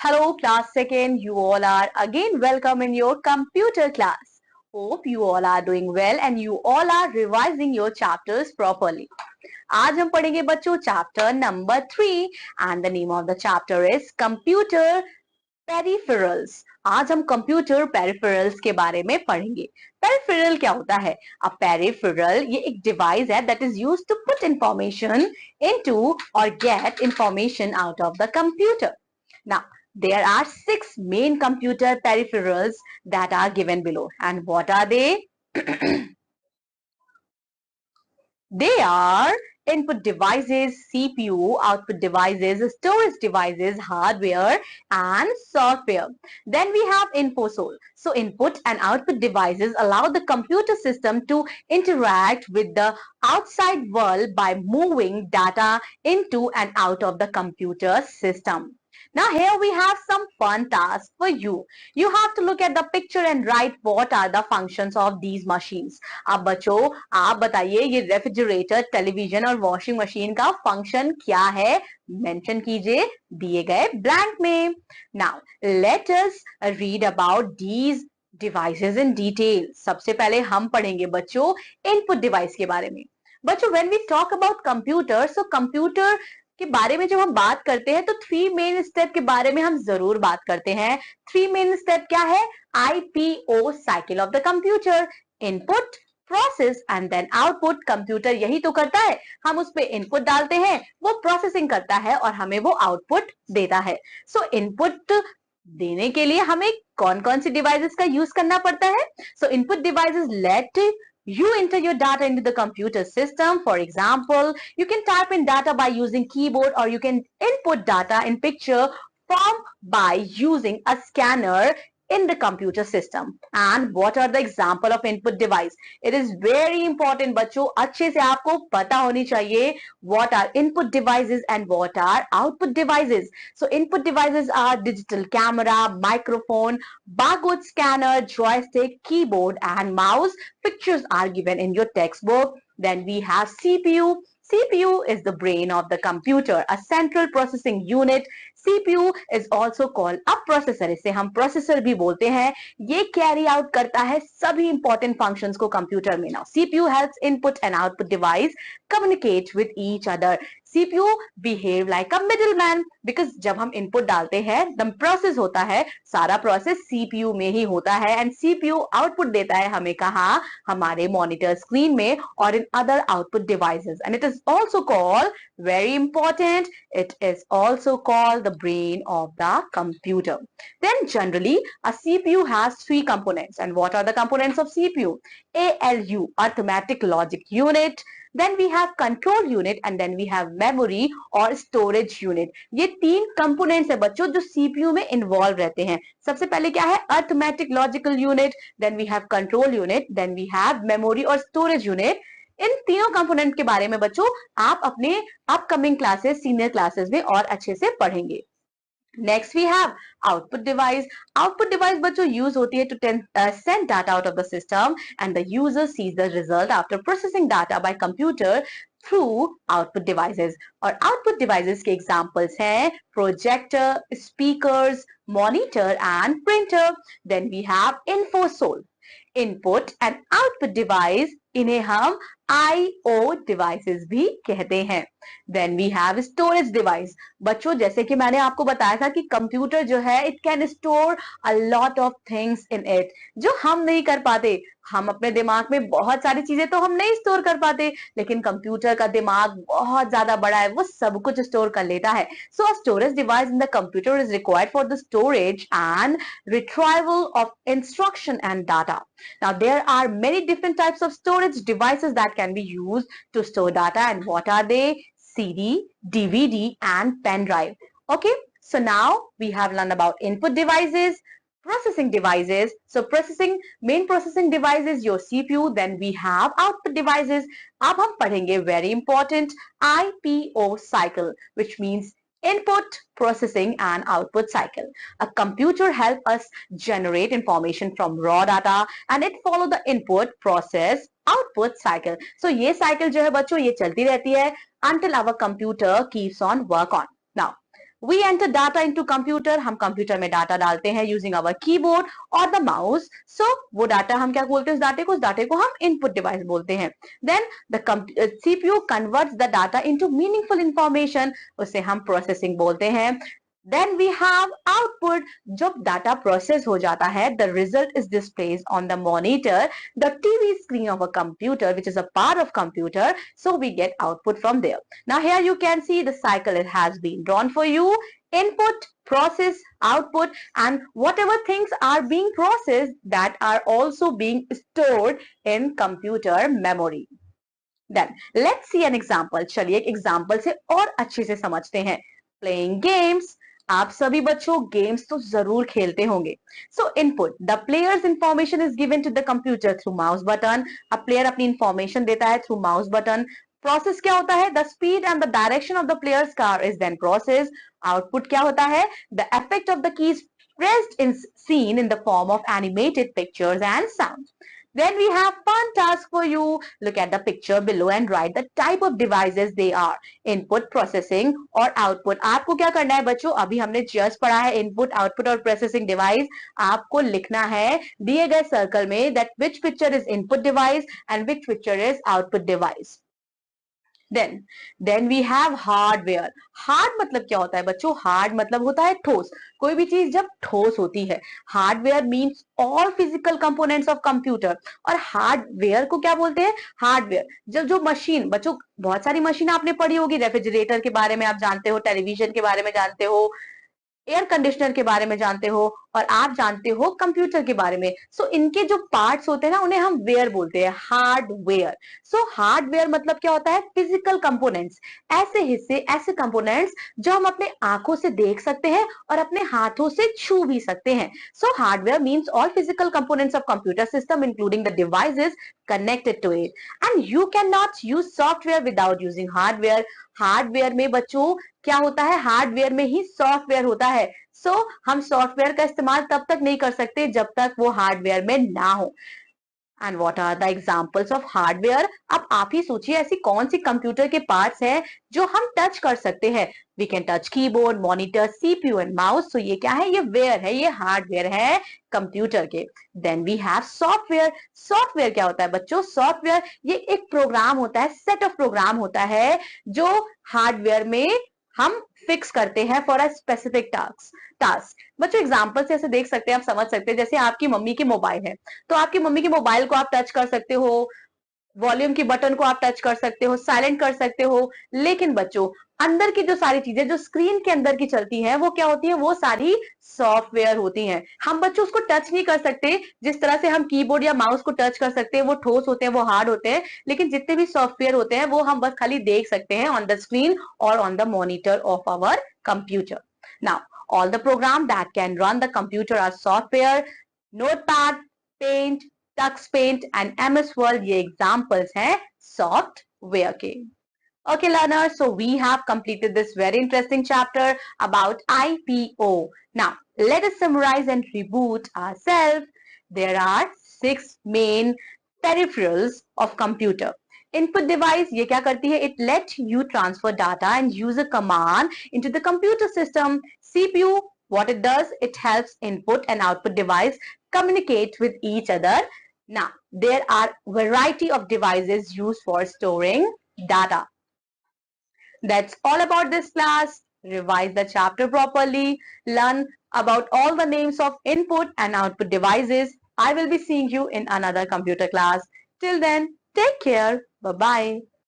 Hello, class second. You all are again welcome in your computer class. Hope you all are doing well and you all are revising your chapters properly. आज हम पढ़ेंगे बच्चों chapter number 3 and the name of the chapter is computer peripherals. आज हम computer peripherals के बारे में पढ़ेंगे। पेरिफेरल क्या होता है? अ पेरिफेरल ये एक डिवाइस है that is used to put information into और get information out of the computer. Now there are six main computer peripherals that are given below, and what are they? They are input devices, CPU, output devices, storage devices, hardware and software. Then we have InfoSol. So input and output devices allow the computer system to interact with the outside world by moving data into and out of the computer system. Now here we have some fun tasks for you. You have to look at the picture and write what are the functions of these machines. अब बच्चों आप बताइए ये refrigerator, television और washing machine का function क्या है? Mention कीजिए दिए गए ब्लैंक में। Now let us read about these devices in detail. सबसे पहले हम पढ़ेंगे बच्चों इनपुट डिवाइस के बारे में। बच्चों when we talk about computer, so computer के बारे में जब हम बात करते हैं तो थ्री मेन स्टेप के बारे में हम जरूर बात करते हैं। थ्री मेन स्टेप क्या है? IPO cycle of the computer, input, process and then output. Computer यही तो करता है, हम उस पे इनपुट डालते हैं, वो प्रोसेसिंग करता है और हमें वो आउटपुट देता है। सो इनपुट देने के लिए हमें कौन कौन सी डिवाइसेस का यूज करना पड़ता है? So input devices let you enter your data into the computer system. For example, you can type in data by using keyboard, or you can input data in picture form by using a scanner in the computer system. And what are the example of input device? It is very important बच्चों, अच्छे से आपको पता होनी चाहिए what are input devices and what are output devices. So input devices are digital camera, microphone, barcode scanner, joystick, keyboard and mouse. Pictures are given in your textbook. Then we have CPU. CPU is the brain of the computer, a central processing unit. CPU is also called a processor. इसे हम processor भी बोलते हैं। ये carry out करता है सभी important functions को कंप्यूटर में। Now CPU helps input and output device communicate with each other. CPU behave like a middleman because जब हम इनपुट डालते हैं द प्रोसेस होता है, सारा प्रोसेस CPU में ही होता है एंड CPU आउटपुट देता है हमें कहा? हमारे मॉनिटर स्क्रीन में और in other output devices. And it is also called, very important, it is also called the brain of the computer. Then generally a CPU has three components. And what are the components of CPU? ALU, arithmetic logic unit, then we have control unit and then we have memory और storage unit. ये तीन components है बच्चों जो CPU में involve रहते हैं। सबसे पहले क्या है? arithmetic logical unit, then we have control unit, then we have memory और storage unit. इन तीनों कंपोनेंट के बारे में बच्चों आप अपने अपकमिंग क्लासेस, सीनियर क्लासेस में और अच्छे से पढ़ेंगे। Next we have output device. Output device बच्चों use होती है to send data out of the system and the user sees the result after processing data by computer through output devices. और output devices के examples हैं projector, speakers, monitor and printer. Then we have InfoSol. Input and output device, इन्हें हम IO devices भी कहते हैं। Then we have storage device. बच्चों जैसे कि मैंने आपको बताया था कि कंप्यूटर जो है it can store a lot of things in it, जो हम नहीं कर पाते। हम अपने दिमाग में बहुत सारी चीजें तो हम नहीं स्टोर कर पाते, लेकिन कंप्यूटर का दिमाग बहुत ज्यादा बड़ा है, वो सब कुछ स्टोर कर लेता है। So a storage device in the computer is required for the storage and retrieval of instruction and data. Now there are many different types of storage devices that can be used to store data, and what are they? CD, DVD and pen drive. Okay, so now we have learned about input devices, processing devices. So main processing device is your CPU. Then we have output devices. अब हम पढ़ेंगे very important IPO cycle, which means input, processing and output cycle. A computer help us generate information from raw data and it follow the input, process, output cycle. So ये cycle जो है बच्चों ये चलती रहती है until our computer keeps on work on. Now We enter data into computer. हम computer में डाटा डालते हैं using our keyboard or the mouse. So वो डाटा हम क्या बोलते हैं, उस डाटे को हम input device बोलते हैं. Then the CPU converts the data into meaningful information. उसे हम processing बोलते हैं. Then we have output. जब data process हो जाता है, the result is displayed on the monitor, the TV screen of a computer, which is a part of computer. So we get output from there. Now here you can see the cycle it has been drawn for you. Input, process, output, and whatever things are being processed, that are also being stored in computer memory. Then let's see an example. चलिए एक example से और अच्छे से समझते हैं. Playing games. आप सभी बच्चों गेम्स तो जरूर खेलते होंगे. So input, the players information is given to the computer through mouse button. अब प्लेयर अपनी इंफॉर्मेशन देता है थ्रू माउस बटन. प्रोसेस क्या होता है, the speed and the direction of the players car is then process. Output क्या होता है, the effect of the keys pressed in seen in the form of animated pictures and sounds. Then we have fun task for you. Look at the picture below and write the type of devices they are. Input, processing और output. आपको क्या करना है बच्चों, अभी हमने just पढ़ा है input, output और processing device. आपको लिखना है दिए गए सर्कल में that which picture is input device and which picture is output device. Then we have hardware. Hard मतलब क्या होता है बच्चों, हार्ड मतलब होता है ठोस. कोई भी चीज जब ठोस होती है, hardware means all physical components of computer. और हार्डवेयर को क्या बोलते हैं, हार्डवेयर जब जो मशीन, बच्चों बहुत सारी मशीन आपने पढ़ी होगी, रेफ्रिजरेटर के बारे में आप जानते हो, टेलीविजन के बारे में जानते हो, एयर कंडीशनर के बारे में जानते हो, और आप जानते हो कंप्यूटर के बारे में. सो इनके जो पार्ट्स होते हैं ना, उन्हें हम वेयर बोलते हैं, हार्डवेयर. सो हार्डवेयर मतलब क्या होता है, फिजिकल कंपोनेंट्स, ऐसे हिस्से, ऐसे कंपोनेंट्स जो हम अपने आंखों से देख सकते हैं और अपने हाथों से छू भी सकते हैं. So hardware means all physical components of computer system including the devices connected to it. And you cannot use software without using hardware. Hardware में बच्चों क्या होता है, हार्डवेयर में ही सॉफ्टवेयर होता है. सो हम सॉफ्टवेयर का इस्तेमाल तब तक नहीं कर सकते जब तक वो हार्डवेयर में ना हो. And what are the examples of hardware. अब आप ही सोचिए ऐसी कौन सी कंप्यूटर के पार्ट्स हैं जो हम टच कर सकते हैं. We can touch keyboard, monitor, CPU and mouse. तो ये क्या है, ये वेयर है, ये हार्डवेयर है कंप्यूटर के. Then we have software. Software क्या होता है बच्चों, सॉफ्टवेयर ये एक प्रोग्राम होता है, सेट ऑफ प्रोग्राम होता है जो हार्डवेयर में हम फिक्स करते हैं फॉर अ स्पेसिफिक टास्क. बच्चों एग्जांपल से ऐसे देख सकते हैं, आप समझ सकते हैं. जैसे आपकी मम्मी की मोबाइल है, तो आपकी मम्मी के मोबाइल को आप टच कर सकते हो, वॉल्यूम की बटन को आप टच कर सकते हो, साइलेंट कर सकते हो. लेकिन बच्चों अंदर की जो सारी चीजें जो स्क्रीन के अंदर की चलती हैं, वो क्या होती है, वो सारी सॉफ्टवेयर होती हैं. हम बच्चों उसको टच नहीं कर सकते. जिस तरह से हम कीबोर्ड या माउस को टच कर सकते हैं, वो ठोस होते हैं, वो हार्ड होते हैं. लेकिन जितने भी सॉफ्टवेयर होते हैं वो हम बस खाली देख सकते हैं ऑन द स्क्रीन और on the monitor of our computer. Now all the program that can run the computer are software. Notepad, Paint, Tux Paint and MS Word ये examples हैं software के. Okay learners, so we have completed this very interesting chapter about IPO. Now let us summarize and reboot ourselves. There are 6 main peripherals of computer. Input device ये क्या करती है, it let you transfer data and use a command into the computer system. CPU, what it does, it helps input and output device communicate with each other. Now there are variety of devices used for storing data. That's all about this class. Revise the chapter properly. Learn about all the names of input and output devices. I will be seeing you in another computer class. Till then, take care. Bye-bye.